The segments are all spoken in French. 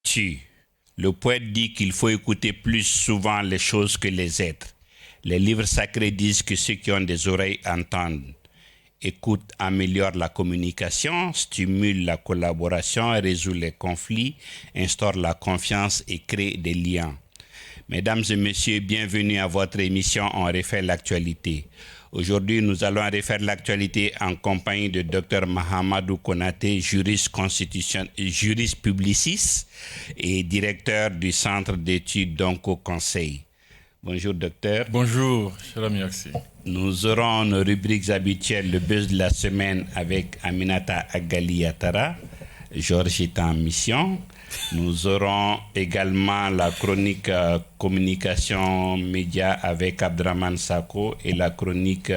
tue. Le poète dit qu'il faut écouter plus souvent les choses que les êtres. Les livres sacrés disent que ceux qui ont des oreilles entendent. Écoute améliore la communication, stimule la collaboration, résout les conflits, instaure la confiance et crée des liens. Mesdames et messieurs, bienvenue à votre émission On refait l'actualité. Aujourd'hui, nous allons refaire l'actualité en compagnie de Dr Mahamadou Konaté, juriste publiciste et directeur du Centre d'études d'Onco Conseil. Bonjour docteur. Bonjour, cher ami Axi. Nous aurons nos rubriques habituelles, le buzz de la semaine avec Aminata Agali-Yatara, Georges est en mission. Nous aurons également la chronique communication média avec Abdraman Sako et la chronique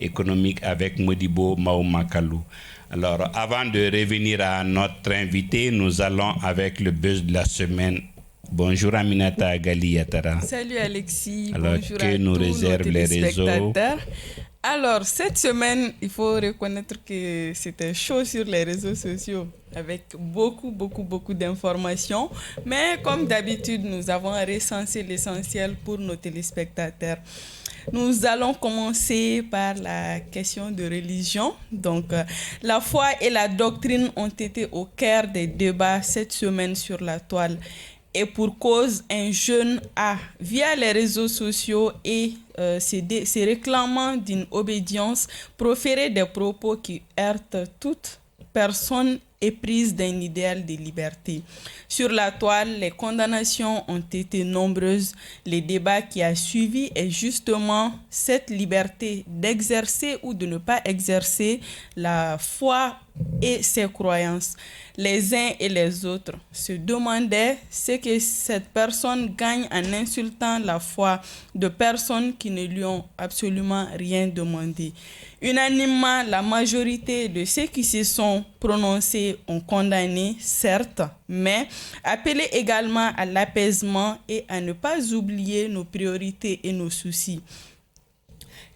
économique avec Modibo Maoumakalou. Alors, avant de revenir à notre invité, nous allons avec le buzz de la semaine. Bonjour Aminata Agali-Yatara. Salut Alexis. Alors, bonjour que à nous tous réservent nos les réseaux? Alors, cette semaine, il faut reconnaître que c'était chaud sur les réseaux sociaux avec beaucoup d'informations. Mais comme d'habitude, nous avons recensé l'essentiel pour nos téléspectateurs. Nous allons commencer par la question de religion. Donc, la foi et la doctrine ont été au cœur des débats cette semaine sur la toile. Et pour cause, un jeune a, via les réseaux sociaux et se réclamant d'une obédience, proféré des propos qui heurtent toute personne éprise d'un idéal de liberté. Sur la toile, les condamnations ont été nombreuses. Les débats qui a suivi est justement cette liberté d'exercer ou de ne pas exercer la foi et ses croyances. Les uns et les autres se demandaient ce que cette personne gagne en insultant la foi de personnes qui ne lui ont absolument rien demandé. Unanimement, la majorité de ceux qui se sont prononcés ont condamné, certes, mais appelé également à l'apaisement et à ne pas oublier nos priorités et nos soucis.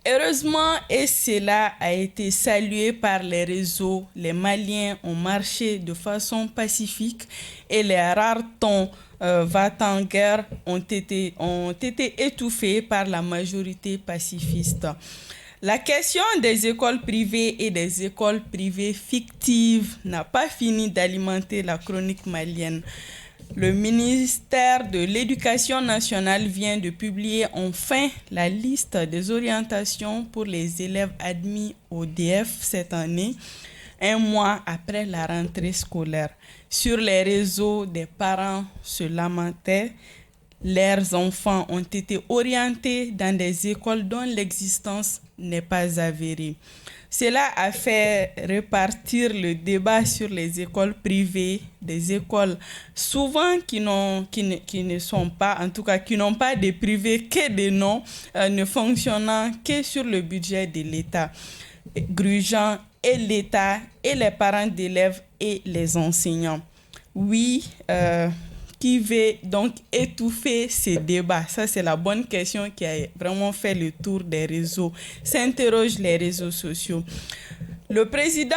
Heureusement, et cela a été salué par les réseaux, les Maliens ont marché de façon pacifique et les rares tons va-t-en-guerre ont été étouffés par la majorité pacifiste. La question des écoles privées et des écoles privées fictives n'a pas fini d'alimenter la chronique malienne. Le ministère de l'Éducation nationale vient de publier enfin la liste des orientations pour les élèves admis au DF cette année, un mois après la rentrée scolaire. Sur les réseaux, des parents se lamentaient. Leurs enfants ont été orientés dans des écoles dont l'existence n'est pas avérée. Cela a fait repartir le débat sur les écoles privées, des écoles souvent qui ne sont pas, en tout cas qui n'ont pas de privés que des noms, ne fonctionnant que sur le budget de l'État, grugeant et l'État et les parents d'élèves et les enseignants. Oui, qui veut donc étouffer ces débats? Ça, c'est la bonne question qui a vraiment fait le tour des réseaux. S'interrogent les réseaux sociaux. Le président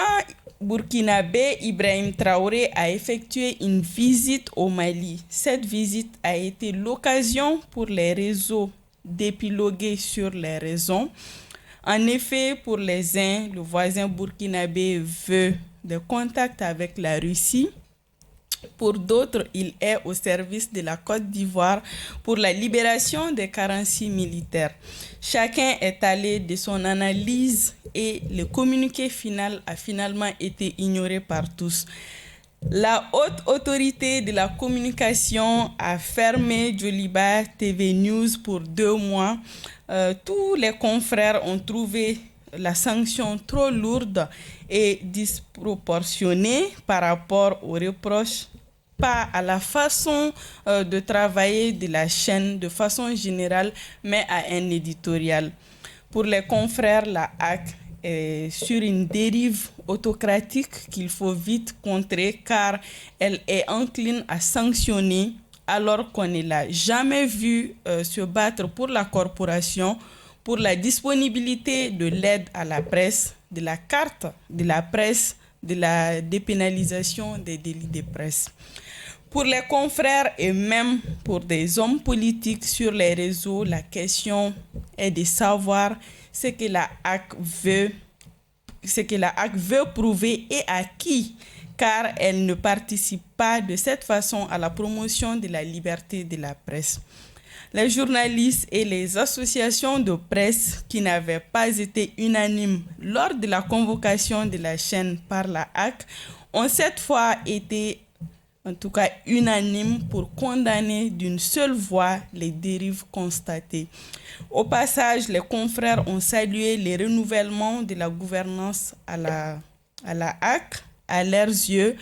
burkinabé Ibrahim Traoré a effectué une visite au Mali. Cette visite a été l'occasion pour les réseaux d'épiloguer sur les raisons. En effet, pour les uns, le voisin burkinabé veut des contacts avec la Russie. Pour d'autres, il est au service de la Côte d'Ivoire pour la libération des carencies militaires. Chacun est allé de son analyse et le communiqué final a finalement été ignoré par tous. La haute autorité de la communication a fermé Joliba TV News pour 2 mois. Tous les confrères ont trouvé la sanction trop lourde et disproportionnée par rapport aux reproches, pas à la façon de travailler de la chaîne de façon générale, mais à un éditorial. Pour les confrères, la HAC est sur une dérive autocratique qu'il faut vite contrer car elle est encline à sanctionner alors qu'on ne l'a jamais vu se battre pour la corporation, pour la disponibilité de l'aide à la presse, de la carte de la presse, de la dépénalisation des délits de presse. Pour les confrères et même pour des hommes politiques sur les réseaux, la question est de savoir ce que la HAC veut prouver et à qui, car elle ne participe pas de cette façon à la promotion de la liberté de la presse. Les journalistes et les associations de presse qui n'avaient pas été unanimes lors de la convocation de la chaîne par la HAC ont cette fois été en tout cas unanimes pour condamner d'une seule voix les dérives constatées. Au passage, les confrères ont salué les renouvellements de la gouvernance à la HAC, à leurs yeux,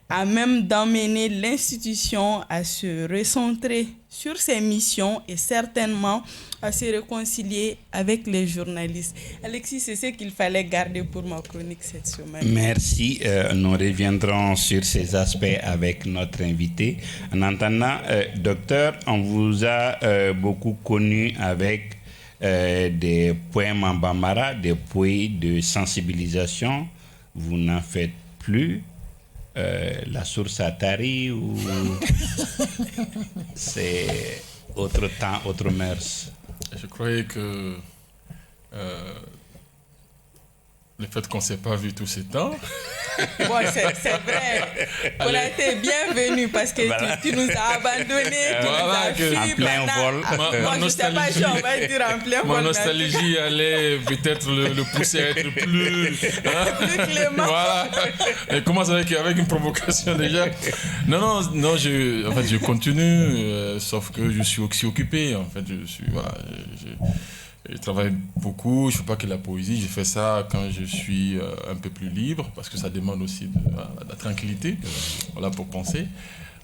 à même d'emmener l'institution à se recentrer sur ses missions et certainement à se réconcilier avec les journalistes. Alexis, c'est ce qu'il fallait garder pour ma chronique cette semaine. Merci. Nous reviendrons sur ces aspects avec notre invité. En attendant, docteur, on vous a beaucoup connu avec des poèmes en bambara, des poèmes de sensibilisation. Vous n'en faites plus. La source Atari ou c'est autre temps, autre mœurs? Je croyais que le fait qu'on ne s'est pas vu tous ces temps. Bon, c'est vrai. On a été bienvenus parce que voilà. tu nous as abandonnés, tu voilà, nous as fui en plein vol. Moi, je ne sais pas si on va dire en plein vol. Ma nostalgie allait peut-être le pousser à être plus... plus clément. Voilà. Et commence avec une provocation déjà. Non, je continue, sauf que je suis aussi occupé. En fait, je travaille beaucoup, je ne fais pas que la poésie, je fais ça quand je suis un peu plus libre, parce que ça demande aussi de la tranquillité, voilà, pour penser.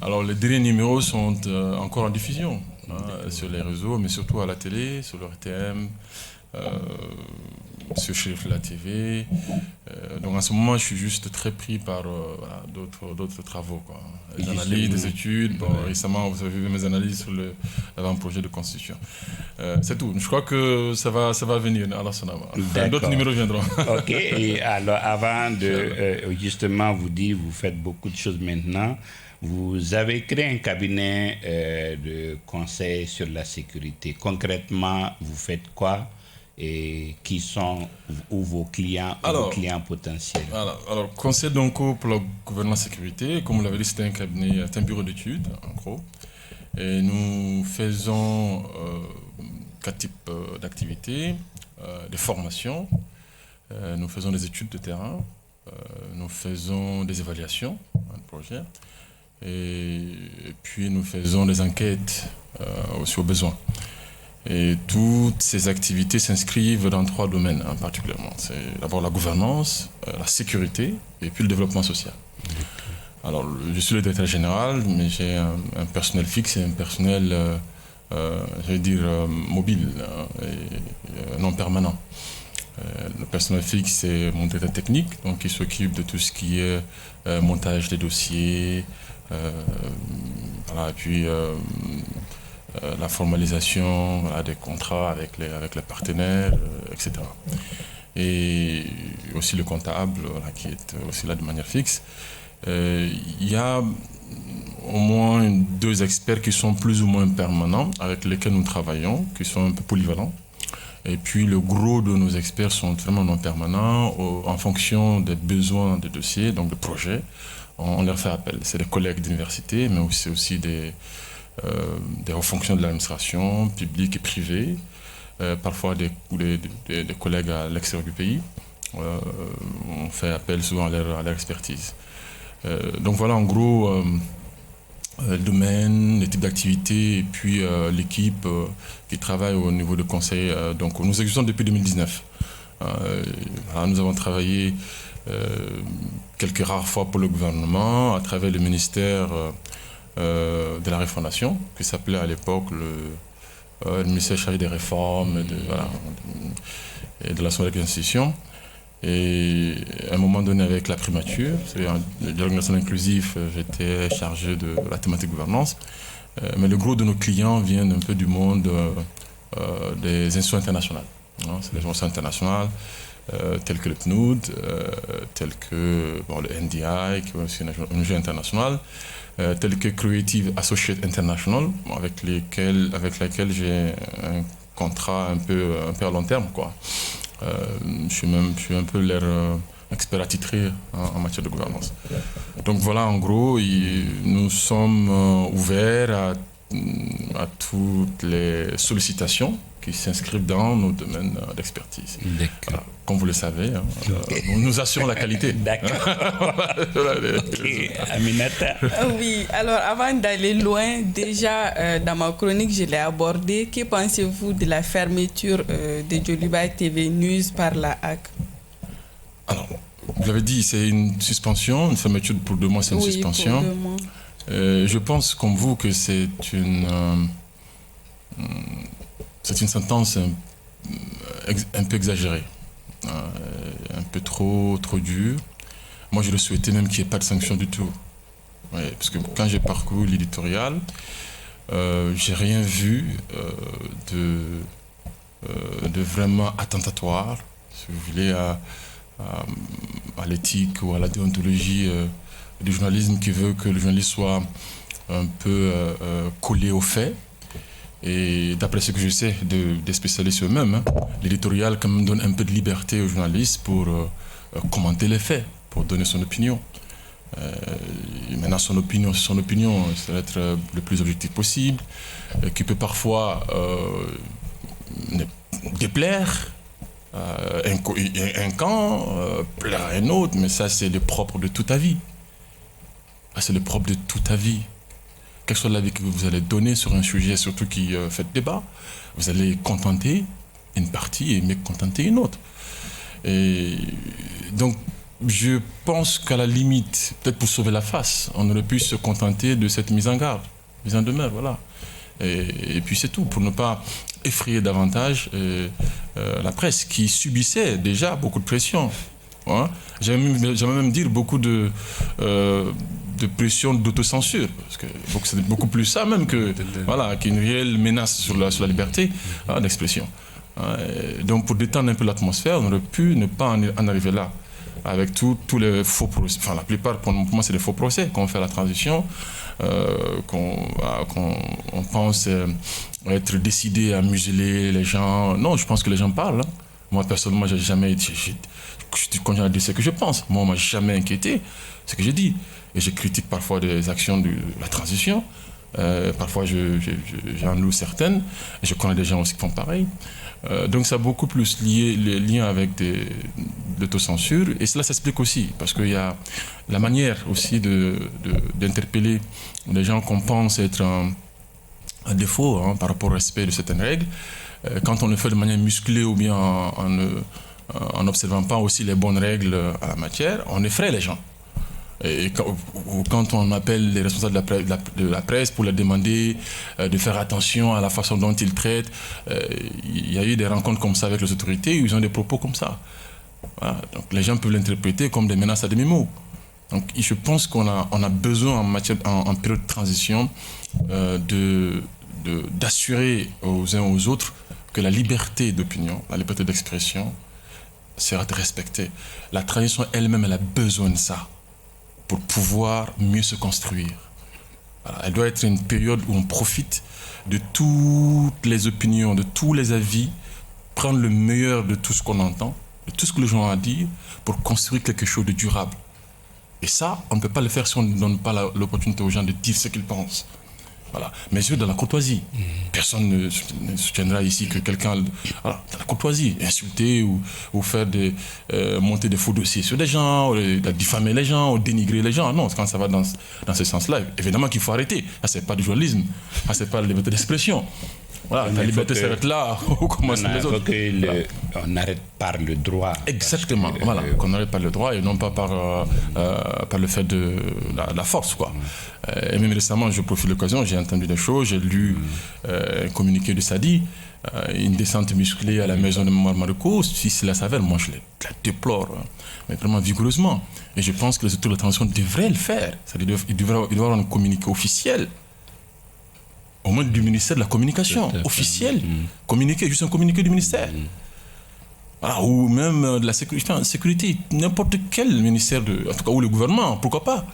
Alors les derniers numéros sont encore en diffusion sur les réseaux, mais surtout à la télé, sur le RTM, sur la TV. Donc en ce moment, je suis juste très pris par d'autres travaux, quoi. Les analyses, des études. Bon, récemment, vous avez vu mes analyses sur l'avant-projet de constitution. C'est tout. Je crois que ça va venir. Alors, d'autres numéros viendront. Ok. Et alors, avant de justement vous dire, vous faites beaucoup de choses maintenant. Vous avez créé un cabinet de conseil sur la sécurité. Concrètement, vous faites quoi? Et qui sont vos clients, vos clients potentiels? Alors, Conseil d'Onco pour la gouvernance sécurité, comme vous l'avez dit, c'est un cabinet, c'est un bureau d'études, en gros. Et nous faisons 4 types d'activités, des formations, nous faisons des études de terrain, nous faisons des évaluations de projets, et puis nous faisons des enquêtes aussi aux besoins. Et toutes ces activités s'inscrivent dans 3 domaines particulièrement. C'est d'abord la gouvernance, la sécurité et puis le développement social. Alors, je suis le directeur général, mais j'ai un personnel fixe et un personnel, mobile et non permanent. Le personnel fixe, c'est mon directeur technique, donc qui s'occupe de tout ce qui est montage des dossiers, et puis la formalisation des contrats avec les partenaires, etc. Et aussi le comptable, qui est aussi là de manière fixe. Il y a au moins 2 experts qui sont plus ou moins permanents, avec lesquels nous travaillons, qui sont un peu polyvalents. Et puis le gros de nos experts sont vraiment non permanents, en fonction des besoins des dossiers, donc de projets. On leur fait appel. C'est des collègues d'université, mais aussi des hauts fonctions de l'administration, publique et privée, parfois des collègues à l'extérieur du pays. On fait appel souvent à leur expertise. Donc voilà en gros le domaine, les types d'activités et puis l'équipe qui travaille au niveau de conseil. Donc nous existons depuis 2019. Nous avons travaillé quelques rares fois pour le gouvernement à travers le ministère de la Refondation, qui s'appelait à l'époque le ministère chargé des réformes et de la solidarité institutions. Et à un moment donné, avec la primature, le dialogue national inclusif, j'étais chargé de la thématique gouvernance. Mais le gros de nos clients viennent un peu du monde des institutions internationales. Hein, c'est des organisations internationales telles que le PNUD, telles que le NDI, qui est aussi une ONG internationale, telles que Creative Associates International, avec laquelle j'ai un contrat un peu à long terme, quoi. Je suis un peu leur expert attitré en matière de gouvernance. Donc voilà, en gros, nous sommes ouverts à toutes les sollicitations qui s'inscrivent dans nos domaines d'expertise. Voilà. Comme vous le savez, nous assurons la qualité. D'accord. Okay. Aminata. Oui, alors avant d'aller loin, déjà dans ma chronique, je l'ai abordé. Que pensez-vous de la fermeture de Joliba TV News par la HAC? Alors, vous l'avez dit, c'est une suspension, une fermeture pour 2 mois, c'est une suspension. Pour 2 mois. Je pense, comme vous, que c'est une sentence un peu exagérée, un peu trop dure. Moi, je le souhaitais même qu'il n'y ait pas de sanction du tout. Ouais, parce que quand j'ai parcouru l'éditorial, j'ai rien vu de vraiment attentatoire, si vous voulez, à l'éthique ou à la déontologie du journalisme, qui veut que le journaliste soit un peu collé aux faits. Et d'après ce que je sais des spécialistes eux-mêmes, l'éditorial quand même donne un peu de liberté aux journalistes pour commenter les faits, pour donner son opinion. Maintenant, son opinion, ça va être le plus objectif possible, qui peut parfois déplaire un camp, plaire à un autre, mais ça, c'est le propre de toute avis. C'est le propre de toute avis. Quel soit l'avis que vous allez donner sur un sujet, surtout qui fait débat, vous allez contenter une partie et mécontenter une autre. Et donc, je pense qu'à la limite, peut-être pour sauver la face, on aurait pu se contenter de cette mise en garde, mise en demeure, voilà. Et puis c'est tout, pour ne pas effrayer davantage la presse, qui subissait déjà beaucoup de pression. Hein. J'aimerais même dire beaucoup de pression d'autocensure, parce que c'est beaucoup plus ça même qu'une réelle menace sur la liberté d'expression. Donc pour détendre un peu l'atmosphère, on aurait pu ne pas en arriver là, avec tous les faux procès, enfin la plupart pour moi c'est des faux procès qu'on fait à la transition, qu'on pense être décidé à museler les gens. Non, je pense que les gens parlent. Hein. Moi personnellement, j'ai jamais été... Je continue à dire ce que je pense. Moi, on ne m'a jamais inquiété, ce que j'ai dit. Et je critique parfois des actions de la transition. Parfois, j'en loue certaines. Et je connais des gens aussi qui font pareil. Donc, ça a beaucoup plus les liens avec l'autocensure. Et cela s'explique aussi, parce qu'il y a la manière aussi d'interpeller des gens qu'on pense être un défaut par rapport au respect de certaines règles. Quand on le fait de manière musclée ou bien en n'observant pas aussi les bonnes règles à la matière, on effraie les gens. Et quand on appelle les responsables de la presse pour leur demander de faire attention à la façon dont ils traitent, il y a eu des rencontres comme ça avec les autorités où ils ont des propos comme ça. Voilà. Donc les gens peuvent l'interpréter comme des menaces à demi-mot. Donc je pense qu'on a besoin en période de transition d'assurer aux uns aux autres que la liberté d'opinion, la liberté d'expression sera respectée. La transition elle-même, elle a besoin de ça pour pouvoir mieux se construire. Voilà. Elle doit être une période où on profite de toutes les opinions, de tous les avis, prendre le meilleur de tout ce qu'on entend, de tout ce que les gens ont à dire, pour construire quelque chose de durable. Et ça, on ne peut pas le faire si on ne donne pas l'opportunité aux gens de dire ce qu'ils pensent. Voilà. Mais je veux dans la courtoisie. Personne ne soutiendra ici que quelqu'un, voilà, dans la courtoisie, insulter ou faire monter des faux dossiers sur des gens, ou diffamer les gens, ou dénigrer les gens. Non, quand ça va dans ce sens-là, évidemment qu'il faut arrêter. Là, c'est pas du journalisme. Là, c'est pas la liberté d'expression. Voilà, la liberté s'arrête là, où commencent les autres. On arrête par le droit. Exactement, voilà, qu'on arrête par le droit et non pas par le fait de la force, quoi. Et même récemment, je profite de l'occasion, j'ai entendu des choses, j'ai lu un communiqué de Sadi, une descente musclée à la maison de mémoire Marocco. Si cela s'avère, moi je la déplore, mais vraiment vigoureusement. Et je pense que les autorités de la transition devraient le faire. C'est-à-dire, il devrait y avoir un communiqué officiel, au moins du ministère de la Communication, officiel, communiqué, juste un communiqué du ministère. Voilà, ou même de la sécurité, sécurité, n'importe quel ministère, en tout cas, ou le gouvernement, pourquoi pas.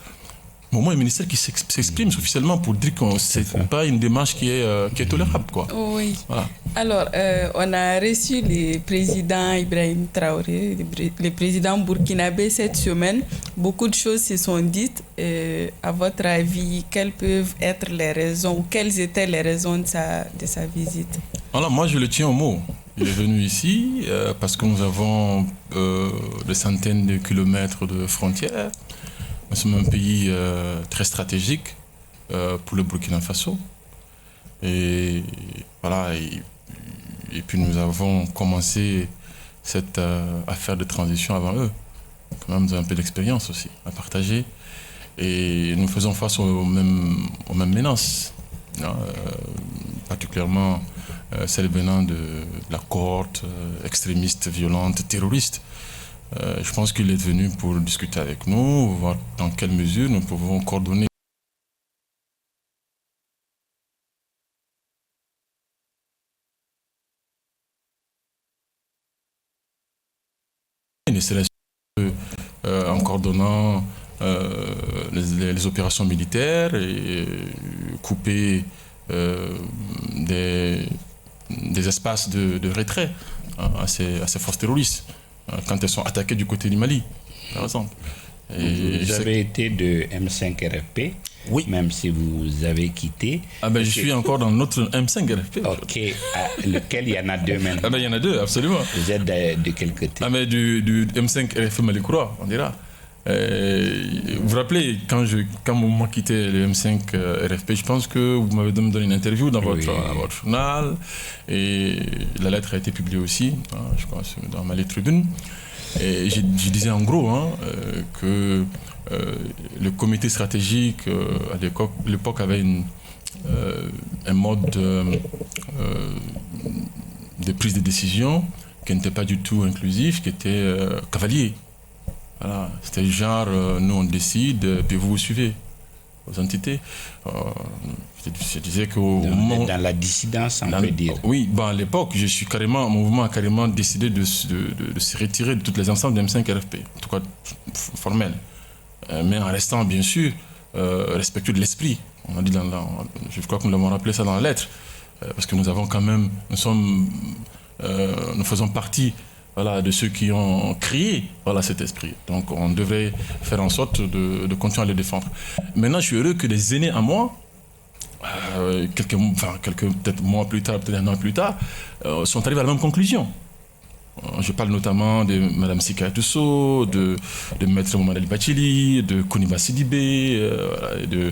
Au moins un ministère qui s'exprime officiellement pour dire que ce n'est pas une démarche qui est tolérable, quoi. Oui. Voilà. Alors, on a reçu le président Ibrahim Traoré, le président burkinabé cette semaine. Beaucoup de choses se sont dites. À votre avis, quelles peuvent être les raisons, ou quelles étaient les raisons de sa visite? Alors, moi, je le tiens au mot. Il est venu ici parce que nous avons des centaines de kilomètres de frontières. Nous sommes un pays très stratégique pour le Burkina Faso. Et voilà, et puis nous avons commencé cette affaire de transition avant eux. Quand même, nous avons un peu d'expérience aussi à partager. Et nous faisons face aux mêmes menaces, particulièrement celles venant de la cohorte extrémiste, violente, terroriste. Je pense qu'il est venu pour discuter avec nous, voir dans quelle mesure nous pouvons coordonner. En coordonnant les opérations militaires et couper des espaces de retrait à ces forces terroristes quand elles sont attaquées du côté du Mali, par exemple. Et vous avez été de M5 RFP, oui. Même si vous avez quitté. Ah ben, je suis encore dans notre M5 RFP. Ok, lequel il y en a deux maintenant? Ah ben, il y en a deux, absolument. Vous êtes de quel côté? Ah mais du M5 RFP Malicoura, on dira. Vous vous rappelez, quand moi quittais le M5 RFP, je pense que vous m'avez donné une interview dans votre journal, et la lettre a été publiée aussi, je crois, dans Mali Tribune. Et je disais en gros que le comité stratégique à l'époque avait un mode de prise de décision qui n'était pas du tout inclusif, qui était cavalier. Voilà, c'était genre, nous on décide, puis vous suivez aux entités. Je disais qu'au moment... Dans la dissidence, on peut dire. Oui, à l'époque, mon mouvement a carrément décidé de se retirer de toutes les ensembles d'M5 RFP, en tout cas formel. Mais en restant, bien sûr, respectueux de l'esprit. On a dit je crois que nous l'avons rappelé ça dans la lettre, parce que nous avons quand même, nous faisons partie, voilà, de ceux qui ont créé, voilà, cet esprit. Donc on devrait faire en sorte de continuer à le défendre. Maintenant, je suis heureux que des aînés à moi, quelques peut-être mois plus tard, peut-être un an plus tard, sont arrivés à la même conclusion. Je parle notamment de Mme Sika Tousso, de Maître Mohamed Ali Bachili, de Koniba Sidibé, de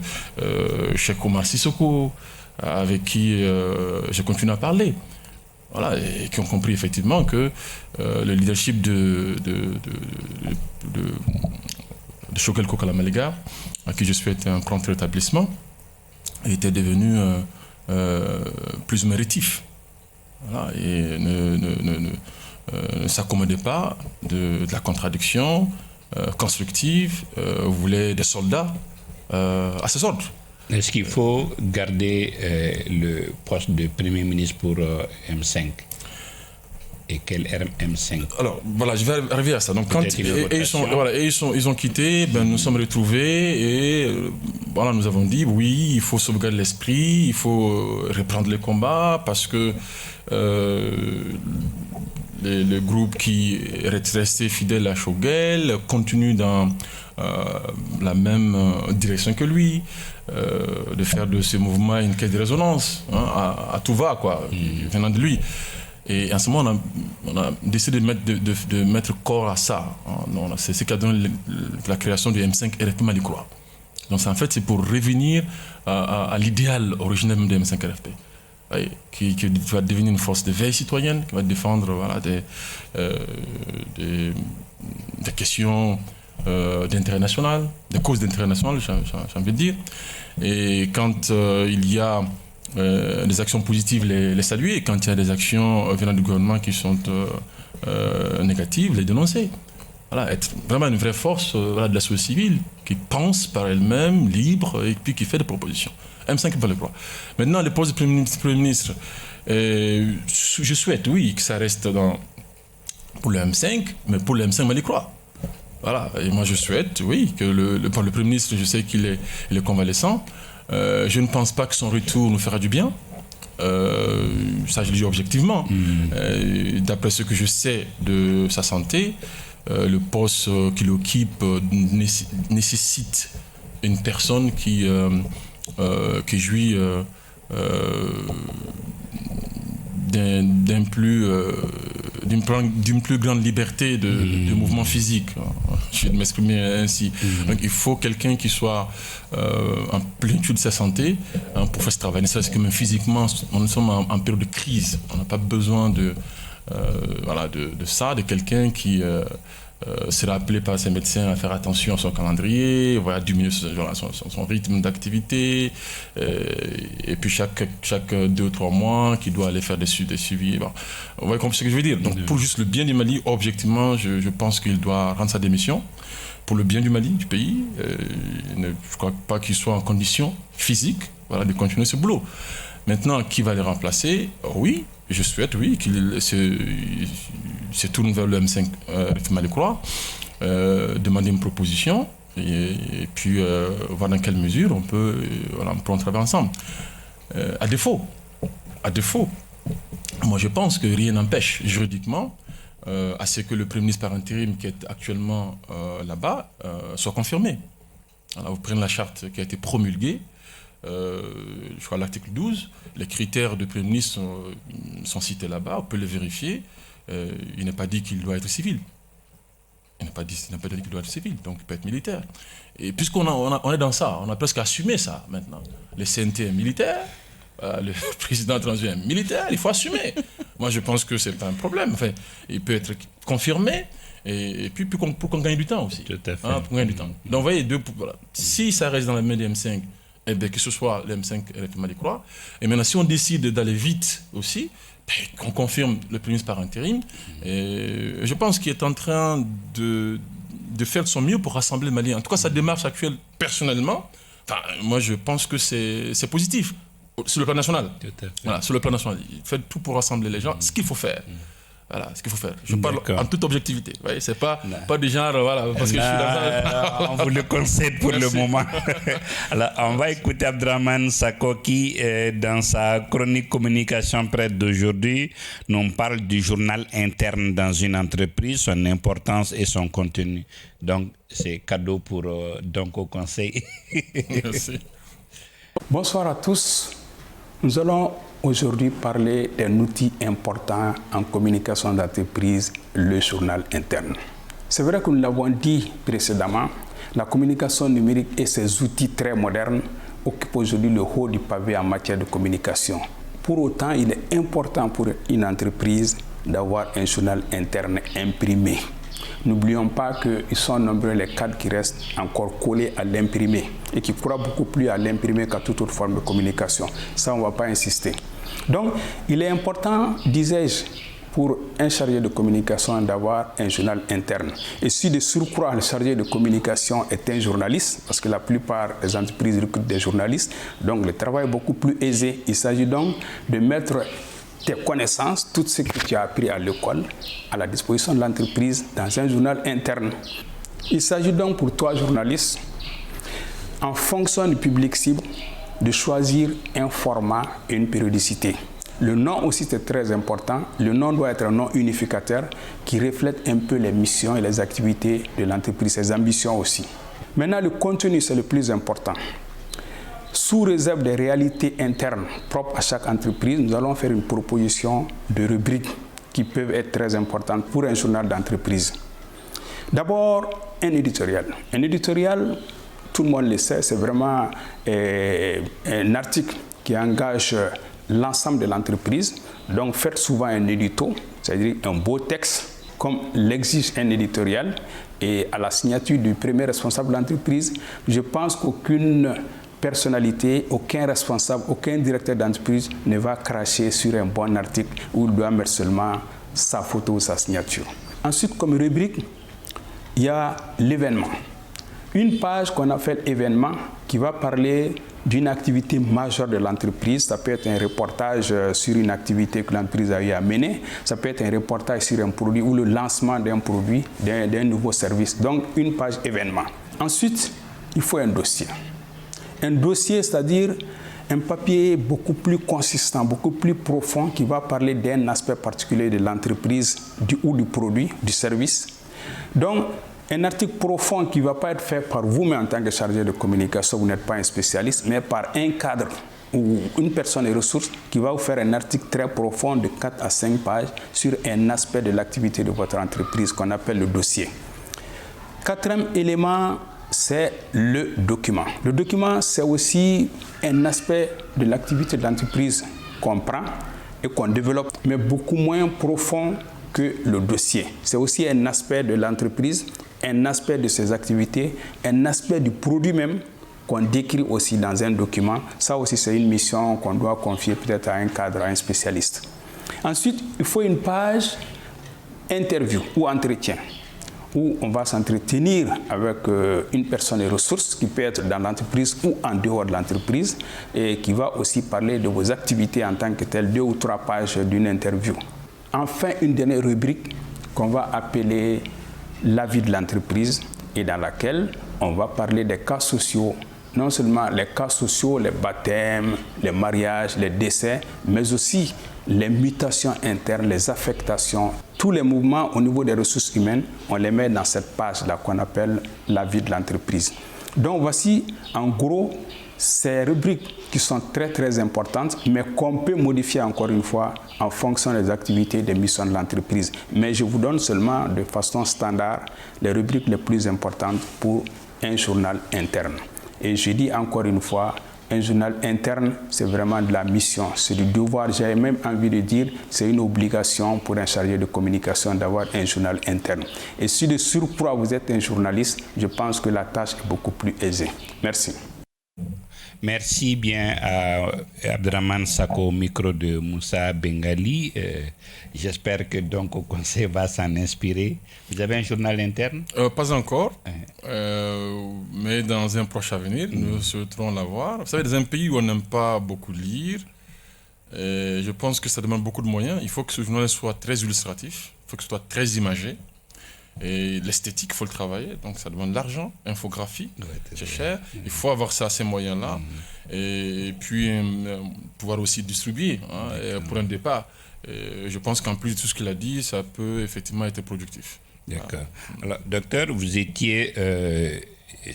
Cheikh Omar Sissoko, avec qui je continue à parler. Voilà, et qui ont compris effectivement que le leadership de Choguel Kokala Malega, à qui je souhaite un prompt rétablissement, était devenu plus méritif. Voilà, et ne s'accommodait pas de la contradiction constructive, voulait des soldats à ses ordres. Est-ce qu'il faut garder le poste de Premier ministre pour M5? Et quel M5? Alors, voilà, je vais arriver à ça. Donc, quand ils ont quitté, nous sommes retrouvés et voilà, nous avons dit, oui, il faut sauvegarder l'esprit, il faut reprendre les combats parce que le groupe qui est resté fidèle à Choguel continue dans la même direction que lui, de faire de ce mouvement une caisse de résonance, à tout va, quoi, venant de lui. Et en ce moment, on a décidé de mettre corps à ça. C'est ce qui a donné la création du M5 RFP Malicoura. Donc en fait, c'est pour revenir à l'idéal originel de M5 RFP. Qui va devenir une force de veille citoyenne, qui va défendre, voilà, des questions d'intérêt national, des causes d'intérêt national, j'ai envie de dire. Et quand il y a des actions positives, les saluer, et quand il y a des actions venant du gouvernement qui sont négatives, les dénoncer. Voilà, être vraiment une vraie force de la société civile qui pense par elle-même, libre, et puis qui fait des propositions. M5 pas le droit. Maintenant, le poste de Premier ministre, je souhaite, oui, que ça reste pour le M5, mais pour le M5 Mali Croix. Voilà, et moi je souhaite, oui, que le Premier ministre, je sais qu'il est convalescent. Je ne pense pas que son retour nous fera du bien. Ça, je le dis objectivement. D'après ce que je sais de sa santé, le poste qu'il occupe nécessite une personne qui jouit d'une plus grande liberté de mouvement physique. Je vais m'exprimer ainsi. Donc il faut quelqu'un qui soit en plénitude de sa santé pour faire ce travail. Ne serait-ce que même physiquement, nous sommes en période de crise. On n'a pas besoin de quelqu'un qui sera appelé par ses médecins à faire attention à son calendrier, voilà, diminuer son rythme d'activité, et puis chaque 2 ou 3 mois, qui doit aller faire des suivis. Bon. Vous voyez ce que je veux dire. Donc pour juste le bien du Mali, objectivement, je pense qu'il doit rendre sa démission. Pour le bien du Mali, du pays, je ne crois pas qu'il soit en condition physique, voilà, de continuer ce boulot. Maintenant, qui va les remplacer? Oui, je souhaite, oui, qu'il se tourne vers le M5 Mali Croix, demander une proposition et puis voir dans quelle mesure on peut en travailler ensemble. À défaut, moi je pense que rien n'empêche juridiquement à ce que le Premier ministre par intérim qui est actuellement là-bas soit confirmé. Alors, vous prenez la charte qui a été promulguée, je crois l'article 12, les critères du Premier ministre sont cités là-bas, on peut les vérifier. Il n'est pas dit qu'il doit être civil. Il n'a pas dit qu'il doit être civil, donc il peut être militaire. Et puisqu'on est dans ça, on a presque assumé ça maintenant. Le CNT est militaire, le président transféré est militaire, il faut assumer. Moi je pense que ce n'est pas un problème. Enfin, il peut être confirmé. Et puis pour qu'on gagne du temps aussi. Tout à fait. Pour gagner du temps. Donc vous voyez, voilà. Si ça reste dans la main des M5, eh bien, que ce soit le M5 et le Mali Croix. Et maintenant, si on décide d'aller vite aussi, qu'on confirme le Premier ministre par intérim, et je pense qu'il est en train de faire de son mieux pour rassembler le Mali. En tout cas, sa démarche actuelle, personnellement, moi je pense que c'est positif sur le plan national. Tout à fait. Voilà, sur le plan national. Il fait tout pour rassembler les gens. Ce qu'il faut faire. Voilà, ce qu'il faut faire. Je parle en toute objectivité. Vous voyez, c'est pas du genre, voilà, parce que je suis là. On vous le concède pour le moment. Alors, on va écouter Abdraman Sako qui, dans sa chronique communication prête d'aujourd'hui, nous parle du journal interne dans une entreprise, son importance et son contenu. Donc, c'est cadeau pour donc au conseil. Merci. Bonsoir à tous. Nous allons aujourd'hui parler d'un outil important en communication d'entreprise, le journal interne. C'est vrai que nous l'avons dit précédemment, la communication numérique et ses outils très modernes occupent aujourd'hui le haut du pavé en matière de communication. Pour autant, il est important pour une entreprise d'avoir un journal interne imprimé. N'oublions pas qu'ils sont nombreux les cadres qui restent encore collés à l'imprimé et qui croient beaucoup plus à l'imprimé qu'à toute autre forme de communication. Ça, on ne va pas insister. Donc, il est important, disais-je, pour un chargé de communication d'avoir un journal interne. Et si de surcroît, le chargé de communication est un journaliste, parce que la plupart des entreprises recrutent des journalistes, donc le travail est beaucoup plus aisé. Il s'agit donc de mettre tes connaissances, tout ce que tu as appris à l'école, à la disposition de l'entreprise dans un journal interne. Il s'agit donc pour toi, journaliste, en fonction du public cible, de choisir un format et une périodicité. Le nom aussi c'est très important. Le nom doit être un nom unificateur qui reflète un peu les missions et les activités de l'entreprise, ses ambitions aussi. Maintenant, le contenu c'est le plus important. Sous réserve des réalités internes propres à chaque entreprise, nous allons faire une proposition de rubriques qui peuvent être très importantes pour un journal d'entreprise. D'abord, un éditorial. Un éditorial, tout le monde le sait, c'est vraiment un article qui engage l'ensemble de l'entreprise. Donc, faites souvent un édito, c'est-à-dire un beau texte, comme l'exige un éditorial. Et à la signature du premier responsable de l'entreprise, je pense qu'aucune personnalité, aucun responsable, aucun directeur d'entreprise ne va cracher sur un bon article où il doit mettre seulement sa photo ou sa signature. Ensuite, comme rubrique, il y a l'événement. Une page qu'on appelle événement qui va parler d'une activité majeure de l'entreprise. Ça peut être un reportage sur une activité que l'entreprise a eu à mener. Ça peut être un reportage sur un produit ou le lancement d'un produit, d'un nouveau service. Donc, une page événement. Ensuite, il faut un dossier. Un dossier, c'est-à-dire un papier beaucoup plus consistant, beaucoup plus profond qui va parler d'un aspect particulier de l'entreprise ou du produit, du service. Donc, un article profond qui ne va pas être fait par vous-même en tant que chargé de communication, vous n'êtes pas un spécialiste, mais par un cadre ou une personne des ressources qui va vous faire un article très profond de 4 à 5 pages sur un aspect de l'activité de votre entreprise qu'on appelle le dossier. Quatrième élément, c'est le document. Le document, c'est aussi un aspect de l'activité de l'entreprise qu'on prend et qu'on développe, mais beaucoup moins profond que le dossier. C'est aussi un aspect de l'entreprise, un aspect de ses activités, un aspect du produit même qu'on décrit aussi dans un document. Ça aussi, c'est une mission qu'on doit confier peut-être à un cadre, à un spécialiste. Ensuite, il faut une page interview ou entretien, où on va s'entretenir avec une personne des ressources qui peut être dans l'entreprise ou en dehors de l'entreprise et qui va aussi parler de vos activités en tant que telles, 2 ou 3 pages d'une interview. Enfin, une dernière rubrique qu'on va appeler la vie de l'entreprise et dans laquelle on va parler des cas sociaux, non seulement les cas sociaux, les baptêmes, les mariages, les décès, mais aussi les mutations internes, les affectations, tous les mouvements au niveau des ressources humaines, on les met dans cette page-là qu'on appelle la vie de l'entreprise. Donc voici en gros ces rubriques qui sont très très importantes, mais qu'on peut modifier encore une fois en fonction des activités et des missions de l'entreprise. Mais je vous donne seulement de façon standard les rubriques les plus importantes pour un journal interne. Et je dis encore une fois, un journal interne, c'est vraiment de la mission, c'est du devoir. J'ai même envie de dire, c'est une obligation pour un chargé de communication d'avoir un journal interne. Et si de surcroît vous êtes un journaliste, je pense que la tâche est beaucoup plus aisée. Merci. Merci bien à Abdraman Sako au micro de Moussa Bengali. J'espère que donc au conseil va s'en inspirer. Vous avez un journal interne? Pas encore, mais dans un proche avenir, nous souhaiterons l'avoir. Vous savez, dans un pays où on n'aime pas beaucoup lire, je pense que ça demande beaucoup de moyens. Il faut que ce journal soit très illustratif, il faut que ce soit très imagé. Et l'esthétique, il faut le travailler, donc ça demande de l'argent, infographie, c'est cher, il faut avoir ça, ces moyens-là, et puis pouvoir aussi distribuer pour un départ. Et je pense qu'en plus de tout ce qu'il a dit, ça peut effectivement être productif. D'accord. Alors, docteur, vous étiez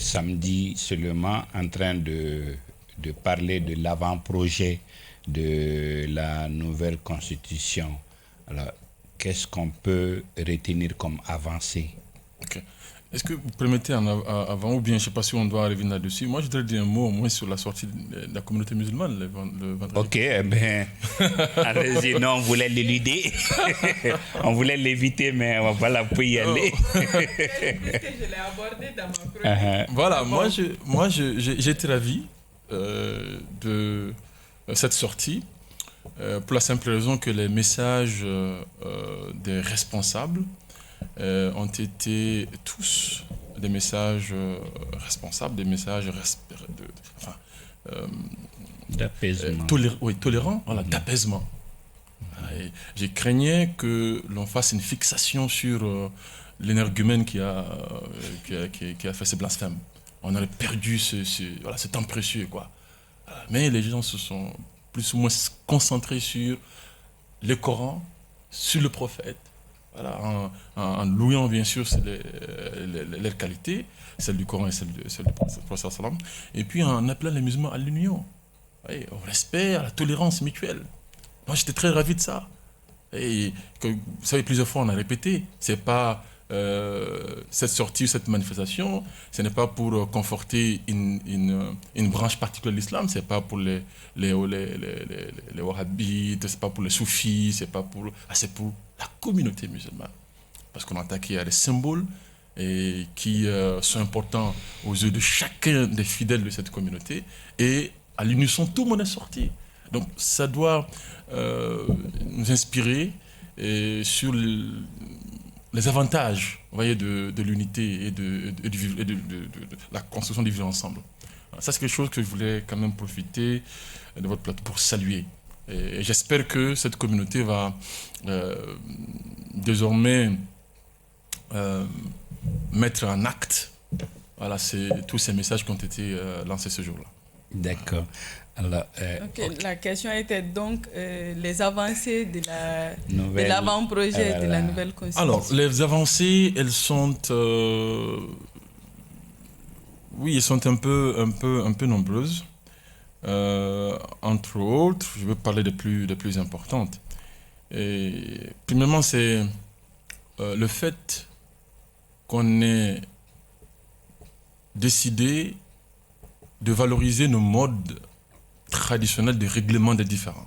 samedi seulement en train de parler de l'avant-projet de la nouvelle constitution. Alors, qu'est-ce qu'on peut retenir comme avancée? Okay. Est-ce que vous permettez avant, ou bien je ne sais pas si on doit revenir là-dessus. Moi, je voudrais dire un mot au moins sur la sortie de la communauté musulmane le vendredi. Ok, ben, allez-y, non, on voulait l'éluder. On voulait l'éviter, mais voilà, vous pouvez y aller. Je l'ai abordé dans ma chronique. Voilà, moi, j'ai été ravi de cette sortie. Pour la simple raison que les messages des responsables ont été tous des messages responsables, des messages d'apaisement. Tolérants, voilà, d'apaisement. Je craignais que l'on fasse une fixation sur l'énergumène qui a fait ces blasphèmes. On aurait perdu ce temps précieux, quoi. Mais les gens se sont plus ou moins concentrés sur le Coran, sur le prophète, voilà, en louant bien sûr leurs qualités, celle du Coran et celle du prophète, et puis en appelant les musulmans à l'union, au respect, à la tolérance mutuelle. Moi j'étais très ravi de ça. Et vous savez, plusieurs fois on a répété, c'est pas cette sortie, cette manifestation, ce n'est pas pour conforter une branche particulière de l'islam, c'est pas pour les wahhabites, c'est pas pour les soufis, c'est pour la communauté musulmane. Parce qu'on a attaqué à des symboles qui sont importants aux yeux de chacun des fidèles de cette communauté, et à l'unisson, tout le monde est sorti. Donc ça doit nous inspirer sur les avantages, vous voyez, de l'unité et de la construction du vivre ensemble. Ça, c'est quelque chose que je voulais quand même profiter de votre plateau pour saluer. Et j'espère que cette communauté va désormais mettre en acte tous ces messages qui ont été lancés ce jour-là. D'accord. Alors, La question était donc les avancées de l'avant-projet de la nouvelle constitution. Alors, les avancées, elles sont, elles sont un peu nombreuses. Entre autres, je veux parler des plus importantes. Et, premièrement, c'est le fait qu'on ait décidé de valoriser nos modes traditionnels de règlement des différends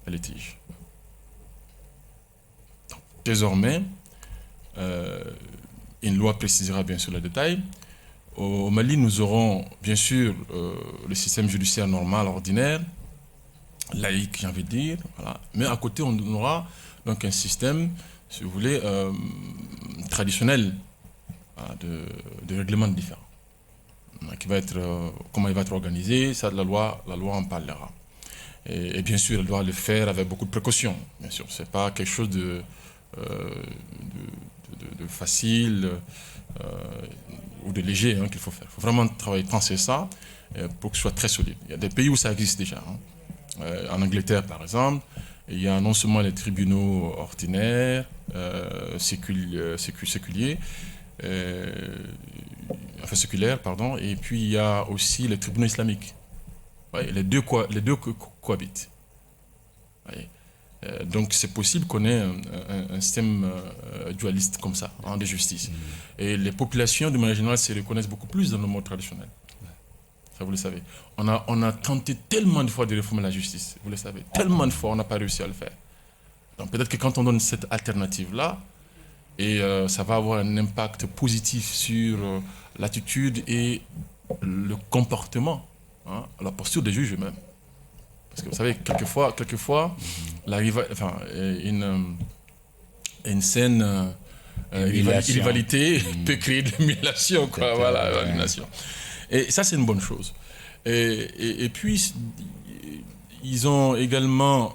et litiges. Désormais, une loi précisera bien sûr les détails. Au Mali, nous aurons bien sûr le système judiciaire normal, ordinaire, laïque, j'ai envie de dire. Voilà. Mais à côté, on aura donc un système, si vous voulez, traditionnel de règlement de différends. Qui va être, comment il va être organisé, ça, la loi en parlera. Et bien sûr, elle doit le faire avec beaucoup de précautions. Bien sûr, c'est pas quelque chose de facile ou de léger qu'il faut faire. Il faut vraiment penser ça pour que ce soit très solide. Il y a des pays où ça existe déjà. En Angleterre, par exemple, il y a non seulement les tribunaux ordinaires, séculiers, séculaires, pardon, et puis il y a aussi les tribunaux islamiques. Ouais, les deux cohabitent. Ouais. Donc c'est possible qu'on ait un système dualiste comme ça, de justice. Et les populations, de manière générale, se reconnaissent beaucoup plus dans le mode traditionnel. Ça, vous le savez. On a tenté tellement de fois de réformer la justice, vous le savez. Tellement de fois, on n'a pas réussi à le faire. Donc peut-être que quand on donne cette alternative-là, et ça va avoir un impact positif sur l'attitude et le comportement, la posture des juges eux-mêmes. Parce que vous savez, quelquefois une saine rivalité peut créer de l'humiliation, quoi. Voilà, l'humiliation. Et ça, c'est une bonne chose. Et puis, ils ont également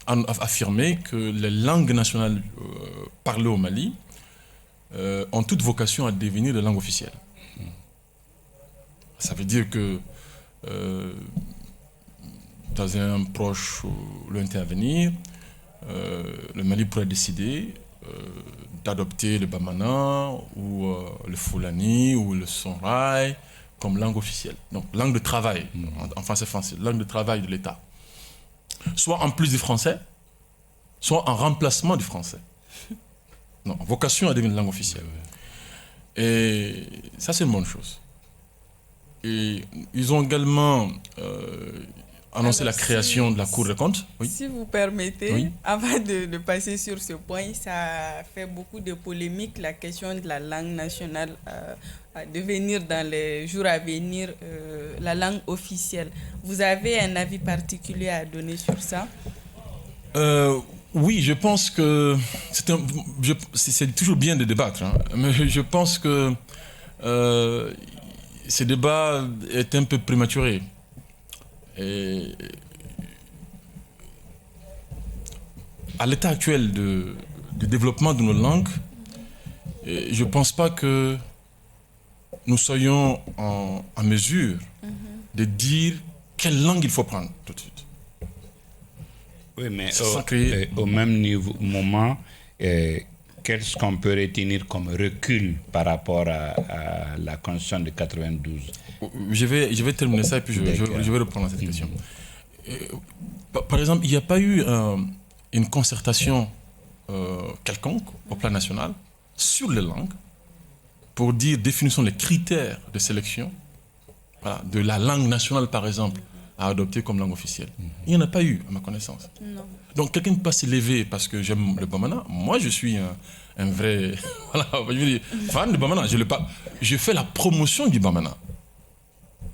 affirmé que les langues nationales parlées au Mali ont toute vocation à devenir des langues officielles. Ça veut dire que dans un proche ou lointain avenir, le Mali pourrait décider d'adopter le Bamana ou le Fulani ou le Songhai comme langue officielle. Donc langue de travail, en français, langue de travail de l'État. Soit en plus du français, soit en remplacement du français. Non, vocation à devenir une langue officielle. Et ça, c'est une bonne chose. Et ils ont également annoncé la création de la Cour des comptes. Oui. Si vous permettez, avant de passer sur ce point, ça fait beaucoup de polémiques, la question de la langue nationale à devenir dans les jours à venir la langue officielle. Vous avez un avis particulier à donner sur ça? Oui, je pense que c'est toujours bien de débattre, mais je pense que ce débat est un peu prématuré. Et à l'état actuel de développement de nos langues, je ne pense pas que nous soyons en mesure de dire quelle langue il faut prendre tout de suite. Oui, mais au même moment, qu'est-ce qu'on peut retenir comme recul par rapport à la Constitution de 92? Je vais terminer ça et puis je vais reprendre cette question. Par exemple, il n'y a pas eu une concertation quelconque au plan national sur les langues pour dire, définissons les critères de sélection de la langue nationale, par exemple, à adopter comme langue officielle. Il n'y en a pas eu, à ma connaissance. Non. Donc, quelqu'un ne peut pas s'élever parce que j'aime le Bamana. Moi, je suis un vrai fan de Bamana. Je fais la promotion du Bamana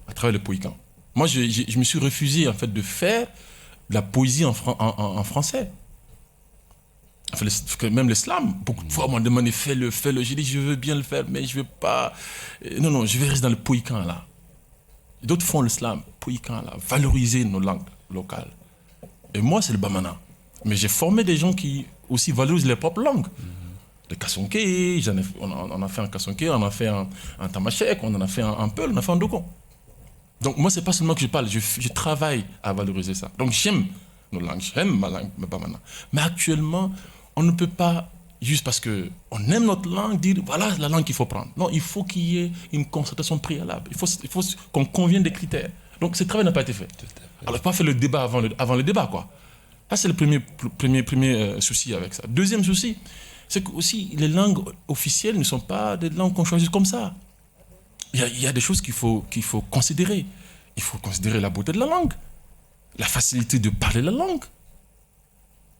à travers le Poïkan. Moi, je me suis refusé, en fait, de faire de la poésie en français. même l'islam, beaucoup de fois, on m'a demandé, fais-le. J'ai dit, je veux bien le faire, mais je ne veux pas. Non, je vais rester dans le pouican, là. D'autres font l'islam, pouican, là. Valoriser nos langues locales. Et moi, c'est le bamana. Mais j'ai formé des gens qui aussi valorisent les propres langues. Le Kassonké, on a fait un Kassonké, on a fait un Tamashek, on en a fait un Peul, on a fait un Dogon. Donc moi, c'est pas seulement que je parle, je travaille à valoriser ça. Donc j'aime nos langues, j'aime ma langue, ma bamana. Mais actuellement, on ne peut pas, juste parce qu'on aime notre langue, dire voilà la langue qu'il faut prendre. Non, il faut qu'il y ait une concertation préalable. Il faut qu'on convienne des critères. Donc ce travail n'a pas été fait. Alors, pas faire le débat avant le débat, quoi. Ça, c'est le premier souci avec ça. Deuxième souci, c'est que aussi les langues officielles ne sont pas des langues qu'on choisit comme ça. Il y a des choses qu'il faut considérer. Il faut considérer la beauté de la langue, la facilité de parler la langue.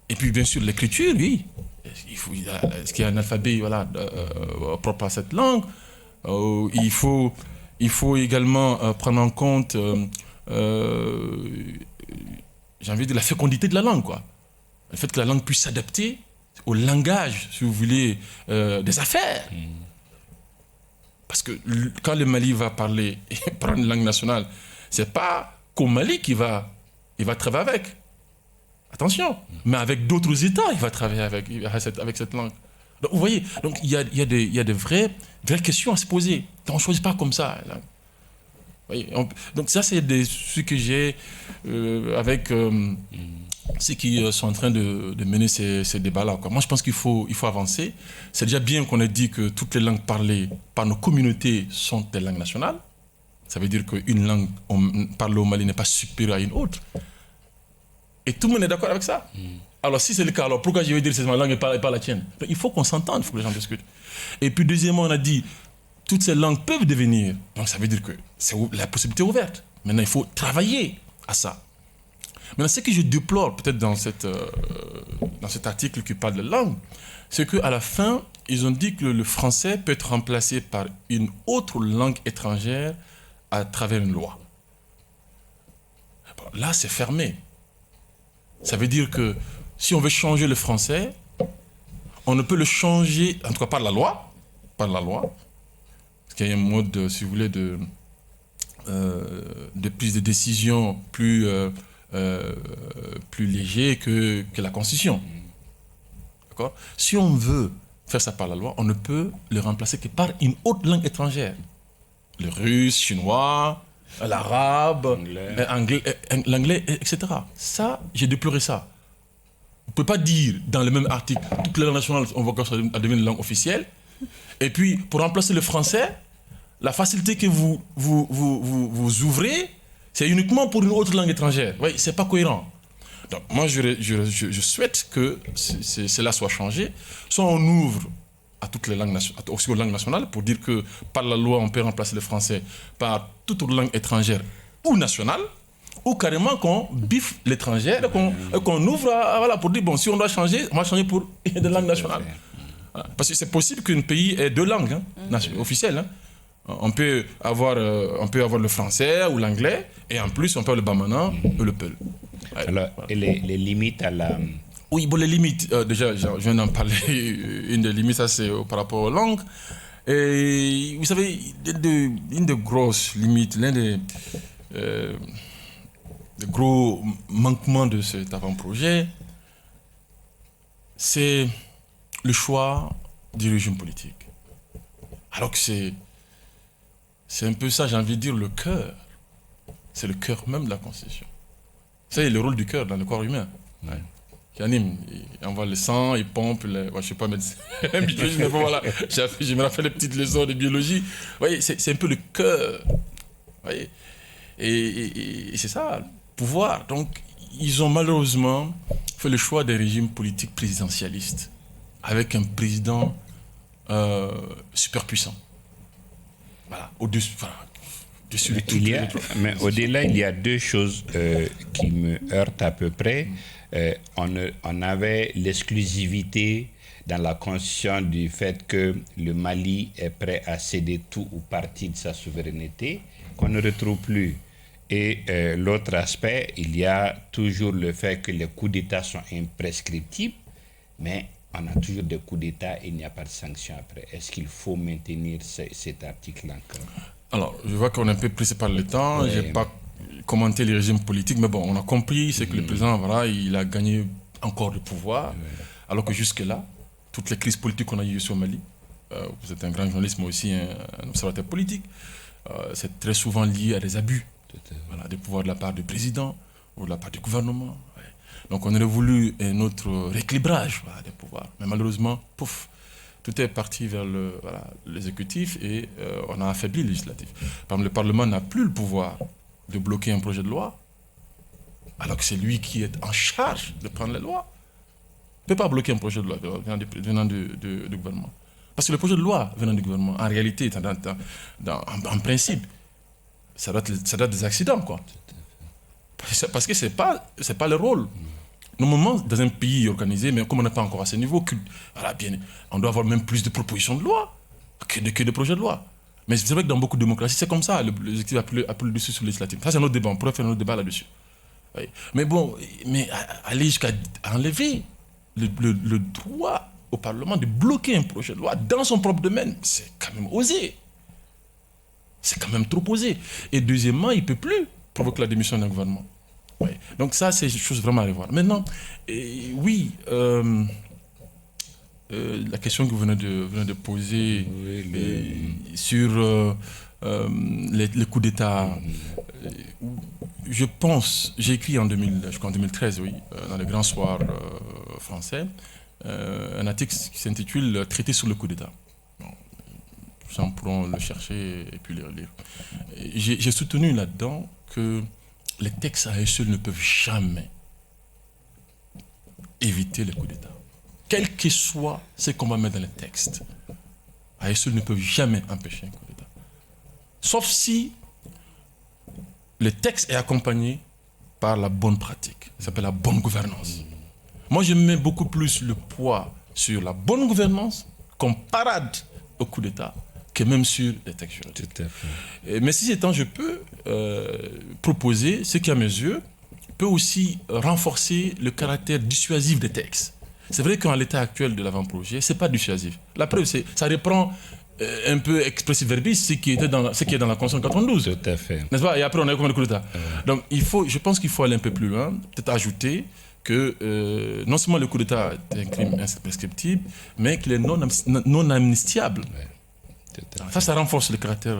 Et puis, bien sûr, l'écriture, oui. Est-ce qu'il y a un alphabet propre à cette langue? Il faut également prendre en compte, j'ai envie de dire, la fécondité de la langue, quoi. Le fait que la langue puisse s'adapter au langage, si vous voulez, des affaires. Parce que quand le Mali va parler et prendre une langue nationale, c'est pas qu'au Mali qu'il va travailler avec. Attention, mais avec d'autres États, il va travailler avec cette langue. Donc, vous voyez, donc il y a des vraies questions à se poser. On ne choisit pas comme ça. Là. Voyez, donc ça, c'est ce que j'ai avec ceux qui sont en train de mener ces débats-là. Moi, je pense qu'il faut avancer. C'est déjà bien qu'on ait dit que toutes les langues parlées par nos communautés sont des langues nationales. Ça veut dire qu'une langue parlée au Mali n'est pas supérieure à une autre. Et tout le monde est d'accord avec ça. Alors, si c'est le cas, alors pourquoi je vais dire que c'est ma langue et pas la tienne? Donc, il faut qu'on s'entende, il faut que les gens discutent. Et puis, deuxièmement, on a dit toutes ces langues peuvent devenir. Donc, ça veut dire que la possibilité est ouverte. Maintenant, il faut travailler à ça. Maintenant, ce que je déplore peut-être dans cet article qui parle de langue, c'est qu'à la fin, ils ont dit que le français peut être remplacé par une autre langue étrangère à travers une loi. Bon, là, c'est fermé. Ça veut dire que si on veut changer le français, on ne peut le changer, en tout cas par la loi, parce qu'il y a un mode, si vous voulez, de prise de décision plus léger que la Constitution. D'accord ? Si on veut faire ça par la loi, on ne peut le remplacer que par une autre langue étrangère. Le russe, chinois, l'arabe, l'anglais, etc. Ça, j'ai déploré ça. On ne peut pas dire dans le même article, toutes les langues nationales, on va devenir une langue officielle. Et puis, pour remplacer le français, la facilité que vous ouvrez, c'est uniquement pour une autre langue étrangère. Oui, c'est pas cohérent. Donc, moi, je souhaite que cela soit changé. Soit on ouvre à toutes les langues aussi aux langues nationales pour dire que par la loi, on peut remplacer le français par toute autre langue étrangère ou nationale, ou carrément qu'on biffe l'étranger et qu'on ouvre pour dire, bon, si on doit changer, on va changer pour une langue nationale. Voilà. Parce que c'est possible qu'un pays ait deux langues officielles. Hein. On peut avoir le français ou l'anglais, et en plus, on peut avoir le bamana ou le peul. Alors, et les limites à la... Oui, bon, les limites, déjà, je viens d'en parler. Une des limites, ça, c'est par rapport aux langues. Et vous savez, une des grosses limites, l'un des gros manquements de cet avant-projet, c'est le choix du régime politique. Alors que c'est un peu ça, j'ai envie de dire, le cœur. C'est le cœur même de la Constitution. Vous savez, le rôle du cœur dans le corps humain. Ouais. Qui anime, il envoie le sang, il pompe, je ne sais pas médecin, mais voilà, je me rappelle les petites leçons de biologie. Vous voyez, c'est un peu le cœur. Vous voyez, et c'est ça, le pouvoir. Donc, ils ont malheureusement fait le choix des régimes politiques présidentialistes, avec un président super puissant. Voilà, au-dessus de tout. Mais au-delà, il y a deux choses qui me heurtent à peu près. On avait l'exclusivité dans la Constitution du fait que le Mali est prêt à céder tout ou partie de sa souveraineté, qu'on ne retrouve plus. Et l'autre aspect, il y a toujours le fait que les coups d'État sont imprescriptibles, mais on a toujours des coups d'État et il n'y a pas de sanctions après. Est-ce qu'il faut maintenir cet article encore? Alors, je vois qu'on est un peu pressé par le temps. Je n'ai pas commenté les régimes politiques, mais bon, on a compris, c'est que le président, voilà, il a gagné encore du pouvoir, alors que jusque-là, toutes les crises politiques qu'on a eues au Mali, vous êtes un grand journaliste, mais aussi un observateur politique, c'est très souvent lié à des abus voilà, des pouvoirs de la part du président ou de la part du gouvernement. Ouais. Donc on aurait voulu un autre rééquilibrage voilà, des pouvoirs, mais malheureusement, pouf, tout est parti vers l'exécutif et on a affaibli le législatif. Par exemple, le Parlement n'a plus le pouvoir de bloquer un projet de loi, alors que c'est lui qui est en charge de prendre les lois. Il ne peut pas bloquer un projet de loi venant du gouvernement. Parce que le projet de loi venant du gouvernement, en réalité, en principe, ça doit être des accidents, quoi. Parce que ce n'est pas le rôle. Normalement, dans un pays organisé, mais comme on n'est pas encore à ce niveau, voilà, bien, on doit avoir même plus de propositions de loi que de projets de loi. Mais c'est vrai que dans beaucoup de démocraties, c'est comme ça, l'exécutif a plus le dessus sur le législatif. Ça, c'est un autre débat, on pourrait faire un autre débat là-dessus. Oui. Mais bon, aller jusqu'à enlever le droit au Parlement de bloquer un projet de loi dans son propre domaine, c'est quand même osé. C'est quand même trop osé. Et deuxièmement, il ne peut plus provoquer la démission d'un gouvernement. Oui. Donc ça, c'est une chose vraiment à revoir. Maintenant, oui, la question que vous venez de poser sur les coups d'État, je pense, j'ai écrit en 2013, oui, dans le Grand Soir français, un article qui s'intitule « Traité sur le coup d'État ». Les gens pourront le chercher et puis le relire. J'ai soutenu là-dedans que les textes à eux seuls ne peuvent jamais éviter le coup d'État. Quel que soit ce qu'on va mettre dans les textes, à eux seuls ne peuvent jamais empêcher un coup d'État. Sauf si le texte est accompagné par la bonne pratique. Ça s'appelle la bonne gouvernance. Moi, je mets beaucoup plus le poids sur la bonne gouvernance comme parade au coup d'État que même sur les textes juridiques. Tout à fait. Mais si c'est temps, je peux proposer ce qui, à mes yeux, peut aussi renforcer le caractère dissuasif des textes. C'est vrai qu'en l'état actuel de l'avant-projet, ce n'est pas dissuasif. La preuve, ça reprend un peu expressif verbis ce qui est dans la Constitution 92. Tout à fait. N'est-ce pas? Et après, on a comme le coup d'État. Donc, je pense qu'il faut aller un peu plus loin, peut-être ajouter que non seulement le coup d'État est un crime imprescriptible, mais qu'il est non amnistiable. Ouais. Ça renforce le caractère